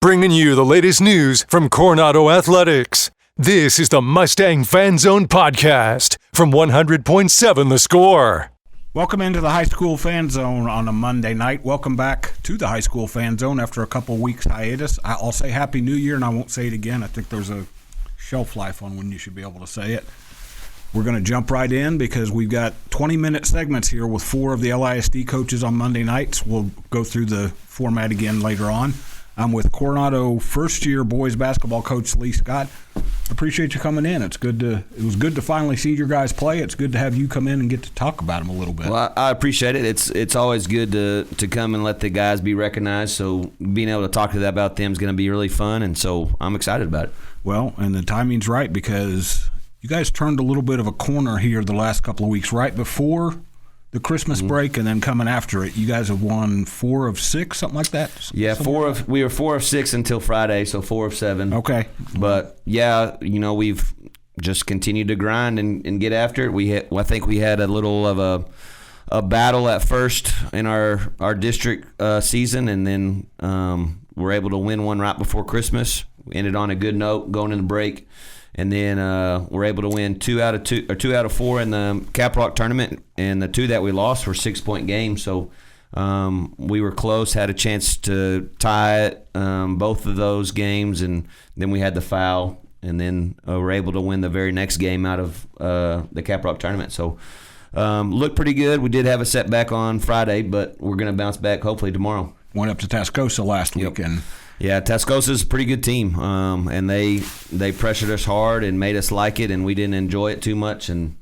bringing you the latest news from Coronado Athletics. This is the Mustang Fan Zone podcast from 100.7 The Score. Welcome into the High School Fan Zone on a Monday night. Welcome back to the High School Fan Zone after a couple weeks hiatus. I'll say Happy New Year, and I won't say it again. I think there's a shelf life on when you should be able to say it. We're going to jump right in because we've got 20-minute segments here with 4 of the LISD coaches on Monday nights. We'll go through the format again later on. I'm with Coronado first-year boys basketball coach Lee Scott. Appreciate you coming in. It was good to finally see your guys play. It's good to have you come in and get to talk about them a little bit. Well, I appreciate it. It's always good to come and let the guys be recognized. So being able to talk to them about them is going to be really fun, and so I'm excited about it. Well, and the timing's right because you guys turned a little bit of a corner here the last couple of weeks, right before the Christmas break and then coming after it. You guys have won 4 of 6, something like that? Yeah, we were 4 of 6 until Friday, so 4 of 7. Okay. But, yeah, we've just continued to grind and get after it. I think we had a little of a battle at first in our district season, and then we're able to win one right before Christmas. We ended on a good note going into break. And then we're able to win 2 out of 4 in the Cap Rock tournament, and the 2 that we lost were 6-point games. So we were close, had a chance to tie it, both of those games, and then we had the foul, and then were able to win the very next game out of the Cap Rock tournament. So looked pretty good. We did have a setback on Friday, but we're going to bounce back hopefully tomorrow. Went up to Tascosa last weekend. Yeah, Tascosa's a pretty good team, and they pressured us hard and made us like it, and we didn't enjoy it too much, and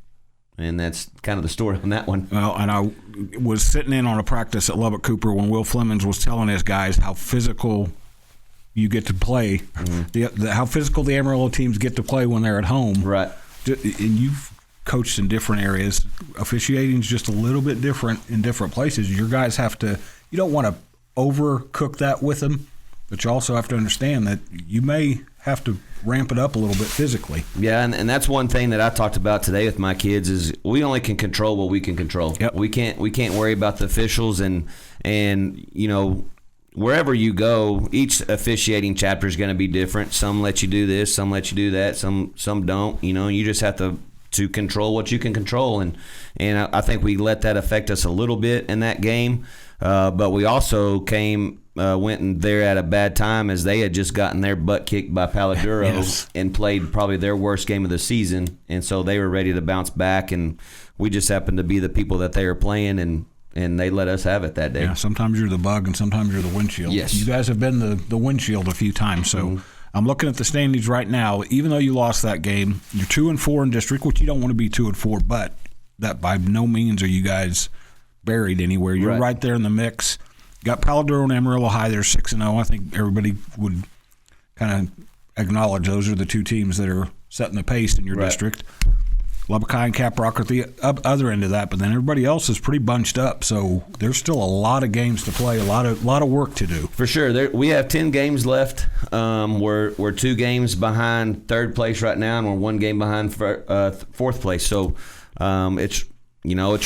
that's kind of the story on that one. Well, and I was sitting in on a practice at Lubbock Cooper when Will Flemings was telling his guys how physical you get to play, how physical the Amarillo teams get to play when they're at home. Right. And you've coached in different areas. Officiating is just a little bit different in different places. Your guys have to – you don't want to overcook that with them. But you also have to understand that you may have to ramp it up a little bit physically. Yeah, and that's one thing that I talked about today with my kids is we only can control what we can control. Yep. We can't worry about the officials and wherever you go, each officiating chapter is going to be different. Some let you do this, some let you do that, some don't. You just have to control what you can control, and I think we let that affect us a little bit in that game. But we also went in there at a bad time as they had just gotten their butt kicked by Paladuro Yes. and played probably their worst game of the season, and so they were ready to bounce back, and we just happened to be the people that they were playing, and they let us have it that day. Yeah, sometimes you're the bug and sometimes you're the windshield. Yes. You guys have been the windshield a few times, so I'm looking at the standings right now. Even though you lost that game, you're 2-4 in district, which you don't want to be 2-4, but that by no means are you guys buried anywhere. You're right there in the mix. Got Paladuro and Amarillo High. They're 6-0. I think everybody would kind of acknowledge those are the 2 teams that are setting the pace in your district. Lubbock High and Cap Rock are at the other end of that, but then everybody else is pretty bunched up. So there's still a lot of games to play, a lot of work to do. For sure. We have 10 games left. We're 2 games behind third place right now, and we're 1 game behind fourth place. So it's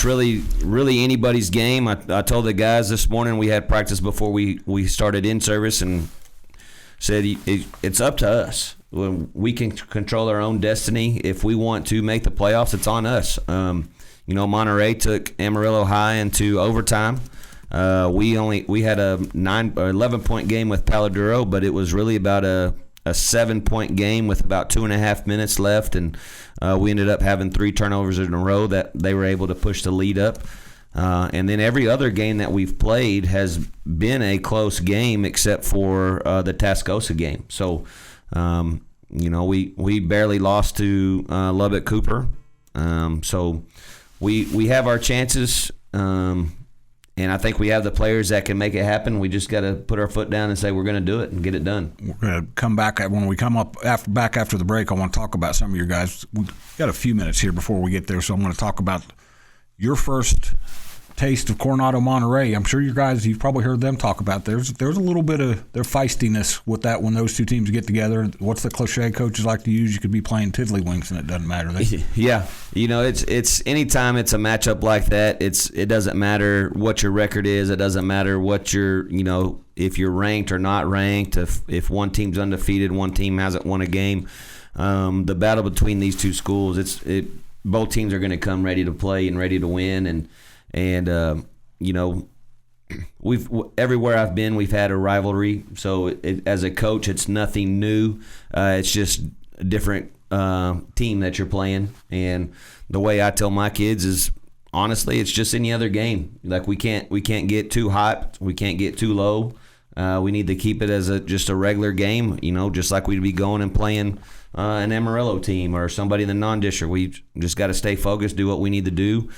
really anybody's game. I told the guys this morning, we had practice before we started in service, and said it's up to us. We can control our own destiny. If we want to make the playoffs, it's on us. Monterey took Amarillo High into overtime. We had a 11-point game with Paladuro, but it was really about a 7-point game with about 2.5 minutes left, and we ended up having 3 turnovers in a row that they were able to push the lead up. And then every other game that we've played has been a close game except for the Tascosa game. So, we barely lost to Lubbock Cooper. So we have our chances, and I think we have the players that can make it happen. We just got to put our foot down and say we're going to do it and get it done. We're going to come back when we come up back after the break. I want to talk about some of your guys. We've got a few minutes here before we get there, so I'm going to talk about your first taste of Coronado Monterey. I'm sure you guys, you've probably heard them talk about. There's a little bit of their feistiness with that when those two teams get together. What's the cliche coaches like to use? You could be playing tiddlywinks and it doesn't matter. Yeah, it's anytime it's a matchup like that. It doesn't matter what your record is. It doesn't matter what if you're ranked or not ranked. If one team's undefeated, one team hasn't won a game. The battle between these two schools, both teams are going to come ready to play and ready to win, and we've everywhere I've been, we've had a rivalry. So as a coach, it's nothing new. It's just a different team that you're playing, and the way I tell my kids is, honestly, it's just any other game. Like we can't get too hot, we can't get too low. We need to keep it as just a regular game, just like we'd be going and playing an Amarillo team or somebody in the non-district. We just got to stay focused, do what we need to do,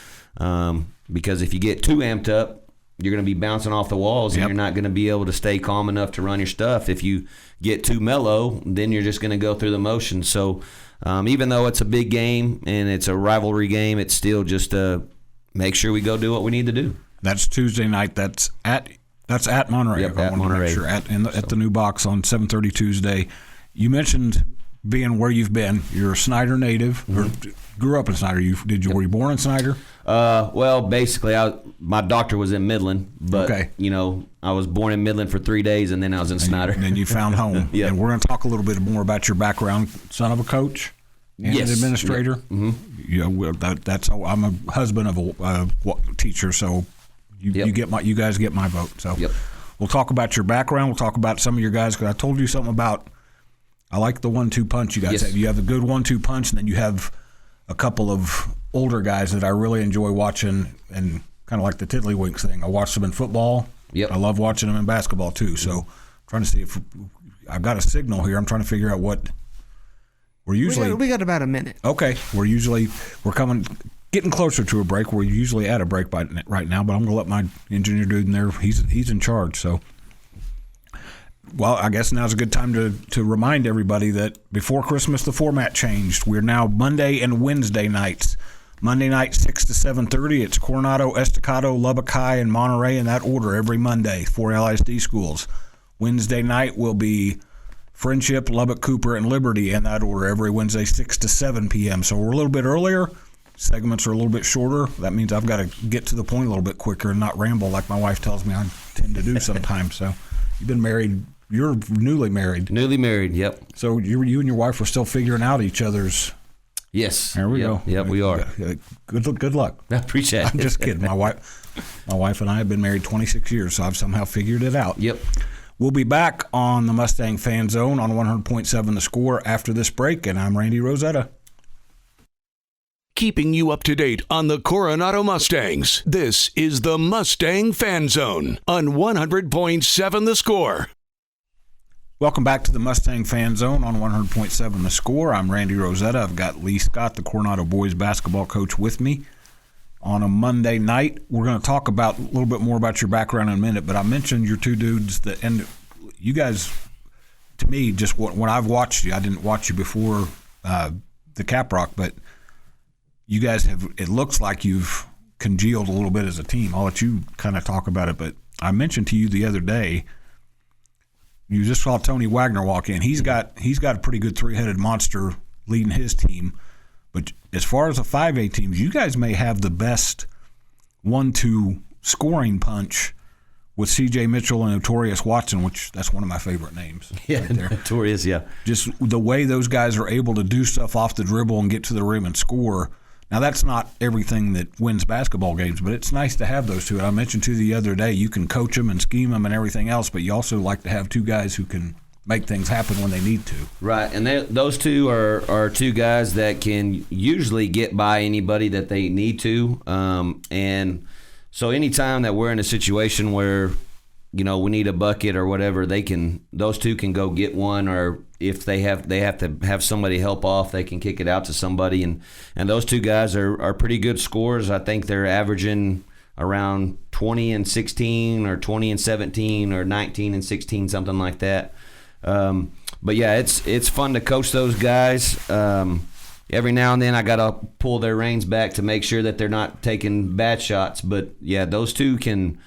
because if you get too amped up, you're going to be bouncing off the walls, and you're not going to be able to stay calm enough to run your stuff. If you get too mellow, then you're just going to go through the motions. So even though it's a big game and it's a rivalry game, it's still just make sure we go do what we need to do. That's Tuesday night. That's at Monterey. Yep, at Monterey. At the new box on 7:30 Tuesday. You mentioned being where you've been. You're a Snyder native, or grew up in Snyder. Were you born in Snyder? Well, basically, my doctor was in Midland, but I was born in Midland for 3 days, and then I was in Snyder. And then you found home. Yeah. And we're going to talk a little bit more about your background. Son of a coach and an administrator. Yep. Mm-hmm. I'm a husband of a teacher, so you guys get my vote. So we'll talk about your background. We'll talk about some of your guys, because I told you something about. I like the 1-2 punch you guys have. You have a good 1-2 punch, and then you have a couple of older guys that I really enjoy watching, and kind of like the tiddlywinks thing. I watch them in football. Yep. I love watching them in basketball too. So I'm trying to see if I've got a signal here. I'm trying to figure out what we're usually. We got about a minute. Okay, we're getting closer to a break. We're usually at a break right now, but I'm going to let my engineer dude in there. He's in charge. So. Well, I guess now's a good time to remind everybody that before Christmas, the format changed. We're now Monday and Wednesday nights. Monday night, 6 to 7:30. It's Coronado, Estacado, Lubbock High, and Monterey in that order every Monday, 4 LISD schools. Wednesday night will be Friendship, Lubbock, Cooper, and Liberty in that order every Wednesday, 6 to 7 p.m. So we're a little bit earlier. Segments are a little bit shorter. That means I've got to get to the point a little bit quicker and not ramble like my wife tells me I tend to do sometimes. So you've been married. You're newly married. Newly married, yep. So you and your wife were still figuring out each other's. Yes. There we go. Yep, we are. Good luck. I appreciate it. I'm just kidding. My wife and I have been married 26 years, so I've somehow figured it out. Yep. We'll be back on the Mustang Fan Zone on 100.7 The Score after this break, and I'm Randy Rosetta. Keeping you up to date on the Coronado Mustangs. This is the Mustang Fan Zone on 100.7 The Score. Welcome back to the Mustang Fan Zone on 100.7 The Score. I'm Randy Rosetta. I've got Lee Scott, the Coronado boys basketball coach, with me on a Monday night. We're going to talk a little bit more about your background in a minute, but I mentioned your two dudes, and you guys, to me, just when I've watched you, I didn't watch you before the Cap Rock, but you guys it looks like you've congealed a little bit as a team. I'll let you kind of talk about it, but I mentioned to you the other day, you just saw Tony Wagner walk in. He's got a pretty good three-headed monster leading his team. But as far as the 5A teams, you guys may have the best 1-2 scoring punch with C.J. Mitchell and Notorious Watson, which that's one of my favorite names. Yeah, right there. Notorious, yeah. Just the way those guys are able to do stuff off the dribble and get to the rim and score. Now, that's not everything that wins basketball games, but it's nice to have those two. And I mentioned to you the other day, you can coach them and scheme them and everything else, but you also like to have two guys who can make things happen when they need to. Right, and those two are two guys that can usually get by anybody that they need to. And so anytime that we're in a situation where, we need a bucket or whatever, those two can go get one, or if they have to have somebody help off, they can kick it out to somebody. And those two guys are pretty good scorers. I think they're averaging around 20 and 16 or 20 and 17 or 19 and 16, something like that. But yeah, it's fun to coach those guys. every now and then I got to pull their reins back to make sure that they're not taking bad shots. But, yeah, those two can,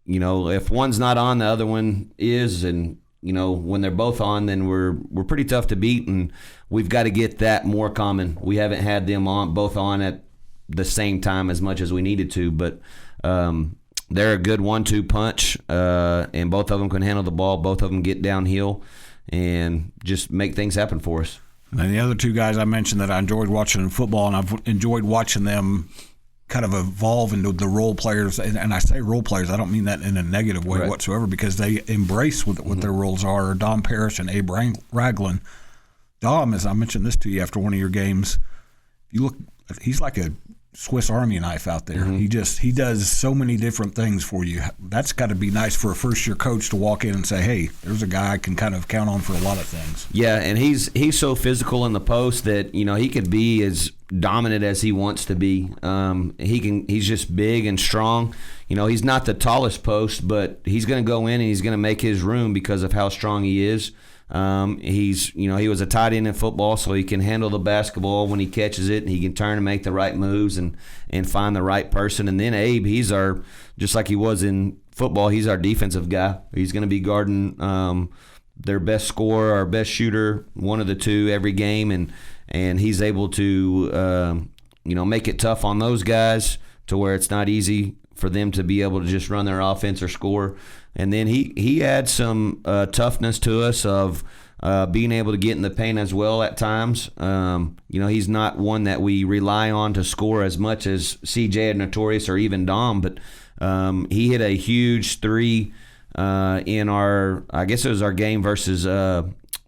if one's not on, the other one is. And, when they're both on, then we're pretty tough to beat. And we've got to get that more common. We haven't had them both on at the same time as much as we needed to. But they're a good 1-2 punch, and both of them can handle the ball. Both of them get downhill and just make things happen for us. And the other two guys I mentioned that I enjoyed watching in football, and I've enjoyed watching them kind of evolve into the role players. And I say role players, I don't mean that in a negative way whatsoever, because they embrace what their roles are. Dom Parrish and Abe Ragland. Dom, as I mentioned this to you after one of your games, you look, he's like a Swiss Army knife out there. He does so many different things for you. That's got to be nice for a first-year coach to walk in and say, hey, there's a guy I can kind of count on for a lot of things. Yeah, and he's so physical in the post that he could be as dominant as he wants to be. He's just big and strong. He's not the tallest post, but he's going to go in and he's going to make his room because of how strong he is. He was a tight end in football, so he can handle the basketball when he catches it, and he can turn and make the right moves and find the right person. And then Abe, just like he was in football, he's our defensive guy. He's going to be guarding their best scorer, our best shooter, one of the two every game, and he's able to make it tough on those guys to where it's not easy for them to be able to just run their offense or score. And then he adds some toughness to us of being able to get in the paint as well at times. He's not one that we rely on to score as much as CJ and Notorious or even Dom, but he hit a huge three in I guess it was our game versus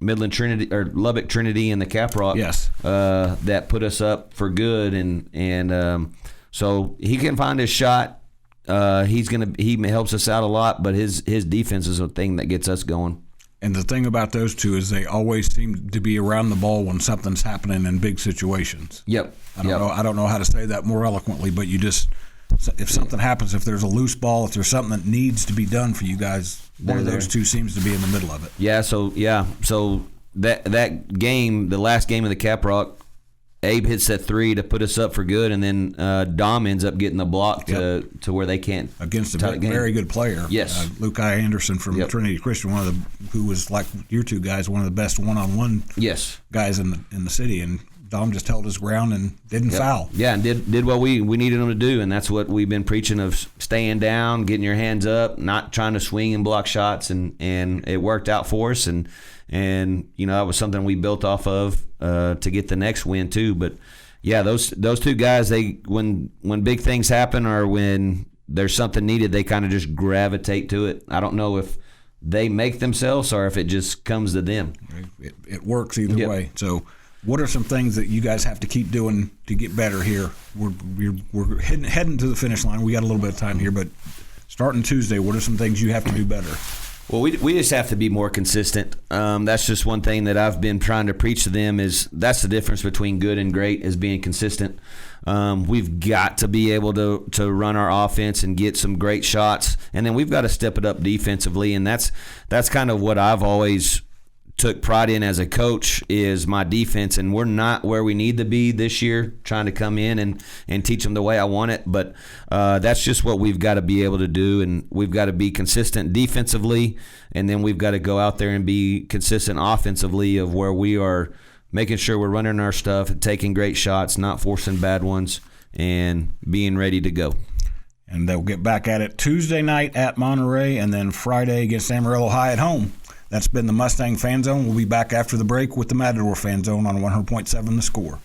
Midland Trinity or Lubbock Trinity in the Caprock. Yes. That put us up for good, and so he can find his shot. He helps us out a lot, but his defense is a thing that gets us going. And the thing about those two is they always seem to be around the ball when something's happening in big situations. Yep. I don't know how to say that more eloquently, but if something happens, if there's a loose ball, if there's something that needs to be done for you guys, one of those two seems to be in the middle of it. Yeah. So that game, the last game of the Caprock, Abe hits that three to put us up for good, and then Dom ends up getting the block to where they can't. Against a very good player. Yes. Luke I. Anderson from Trinity Christian, who was like your two guys, one of the best one-on-one guys in the city, and Dom just held his ground and didn't foul. Yeah, and did what we needed him to do, and that's what we've been preaching of staying down, getting your hands up, not trying to swing and block shots, and it worked out for us, and that was something we built off of to get the next win too. But yeah, those two guys, when big things happen or when there's something needed, they kind of just gravitate to it. I don't know if they make themselves or if it just comes to them. It works either way. So what are some things that you guys have to keep doing to get better here? We're heading to the finish line. We got a little bit of time here, but starting Tuesday, what are some things you have to do better? Well, we just have to be more consistent. That's just one thing that I've been trying to preach to them is that's the difference between good and great is being consistent. We've got to be able to run our offense and get some great shots, and then we've got to step it up defensively, and that's kind of what I've always took pride in as a coach is my defense, and we're not where we need to be this year trying to come in and teach them the way I want it, but that's just what we've got to be able to do, and we've got to be consistent defensively, and then we've got to go out there and be consistent offensively of where we are making sure we're running our stuff and taking great shots, not forcing bad ones, and being ready to go. And they'll get back at it Tuesday night at Monterey and then Friday against Amarillo High at home. That's been the Mustang Fan Zone. We'll be back after the break with the Matador Fan Zone on 100.7 The Score.